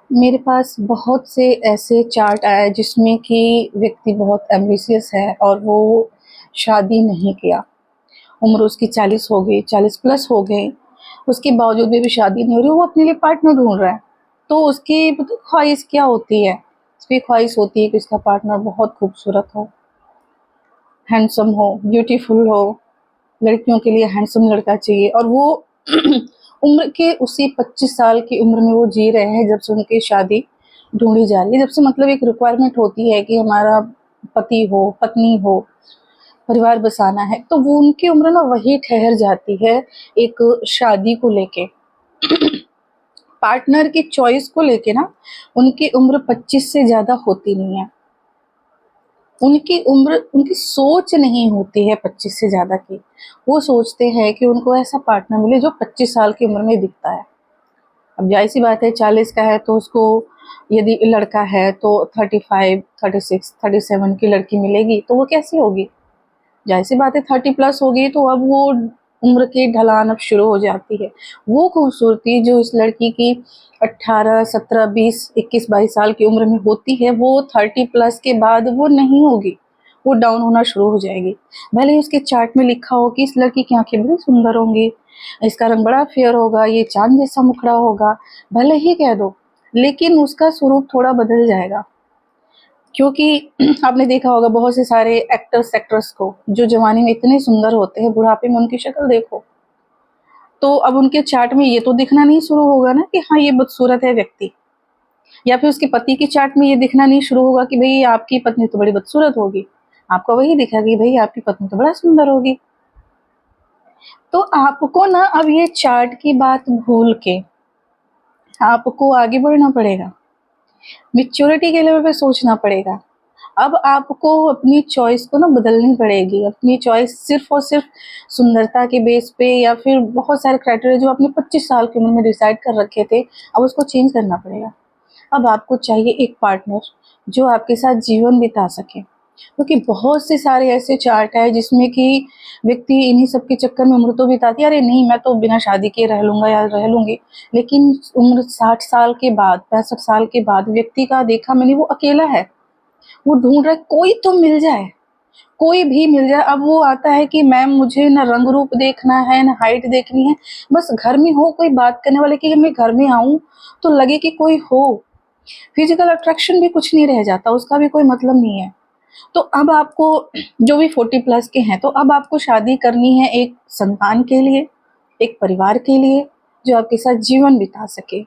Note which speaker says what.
Speaker 1: मेरे पास बहुत से ऐसे चार्ट आए जिसमें कि व्यक्ति बहुत एम्बिशियस है और वो शादी नहीं किया। उम्र उसकी 40 हो गई, 40 प्लस हो गई, उसके बावजूद भी शादी नहीं हो रही, वो अपने लिए पार्टनर ढूंढ रहा है। तो उसकी ख्वाहिश क्या होती है? उसकी ख्वाहिश होती है कि उसका पार्टनर बहुत खूबसूरत हो, हैंडसम हो, ब्यूटीफुल हो। लड़कियों के लिए हैंडसम लड़का चाहिए और वो उम्र के उसी 25 साल की उम्र में वो जी रहे हैं जब से उनकी शादी ढूंढी जा रही है। जब से मतलब एक रिक्वायरमेंट होती है कि हमारा पति हो, पत्नी हो, परिवार बसाना है, तो वो उनकी उम्र ना वही ठहर जाती है एक शादी को लेके। पार्टनर की चॉइस को लेके ना उनकी उम्र 25 से ज़्यादा होती नहीं है। उनकी उम्र, उनकी सोच नहीं होती है 25 से ज़्यादा की। वो सोचते हैं कि उनको ऐसा पार्टनर मिले जो 25 साल की उम्र में दिखता है। अब ज़ाहिर-सी बात है 40 का है तो उसको, यदि लड़का है तो 35, 36, 37 की लड़की मिलेगी तो वो कैसी होगी? ज़ाहिर-सी बात है 30 प्लस हो गई तो अब वो उम्र की ढलान अब शुरू हो जाती है। वो खूबसूरती जो इस लड़की की 18, 17, 20, 21, 22 साल की उम्र में होती है, वो 30 प्लस के बाद वो नहीं होगी, वो डाउन होना शुरू हो जाएगी। भले ही उसके चार्ट में लिखा हो कि इस लड़की की आँखें बड़ी सुंदर होंगी, इसका रंग बड़ा फेयर होगा, ये चाँद जैसा मुखड़ा होगा, भले ही कह दो, लेकिन उसका स्वरूप थोड़ा बदल जाएगा। क्योंकि आपने देखा होगा बहुत से सारे एक्टर्स एक्ट्रेस को जो जवानी में इतने सुंदर होते हैं, बुढ़ापे में उनकी शक्ल देखो, तो अब उनके चार्ट में ये तो दिखना नहीं शुरू होगा ना कि हाँ ये बदसूरत है व्यक्ति, या फिर उसके पति के चार्ट में ये दिखना नहीं शुरू होगा कि भाई आपकी पत्नी तो बड़ी बदसूरत होगी। आपको वही दिखा कि भाई आपकी पत्नी तो बड़ा सुंदर होगी। तो आपको ना अब ये चार्ट की बात भूल के आपको आगे बढ़ना पड़ेगा, मैच्योरिटी के लेवल पे सोचना पड़ेगा। अब आपको अपनी चॉइस को ना बदलनी पड़ेगी। अपनी चॉइस सिर्फ और सिर्फ सुंदरता के बेस पे या फिर बहुत सारे क्राइटेरिया जो आपने 25 साल की उम्र में डिसाइड कर रखे थे, अब उसको चेंज करना पड़ेगा। अब आपको चाहिए एक पार्टनर जो आपके साथ जीवन बिता सके, क्योंकि बहुत से सारे ऐसे चार्ट है जिसमें कि व्यक्ति इन्हीं सब के चक्कर में उम्र तो बिताती है, अरे नहीं मैं तो बिना शादी के रह लूँगा या रह लूँगी। लेकिन उम्र 60 साल के बाद, 65 साल के बाद व्यक्ति का देखा मैंने वो अकेला है। वो ढूँढ रहा है कोई तो मिल जाए, कोई भी मिल जाए। अब वो आता है कि मैम मुझे ना रंग रूप देखना है, ना हाइट देखनी है, बस घर में हो कोई बात करने वाले कि मैं घर में आऊँ तो लगे कि कोई हो। फिजिकल अट्रैक्शन भी कुछ नहीं रह जाता, उसका भी कोई मतलब नहीं है। तो अब आपको, जो भी 40 प्लस के हैं, तो अब आपको शादी करनी है एक संतान के लिए, एक परिवार के लिए, जो आपके साथ जीवन बिता सके।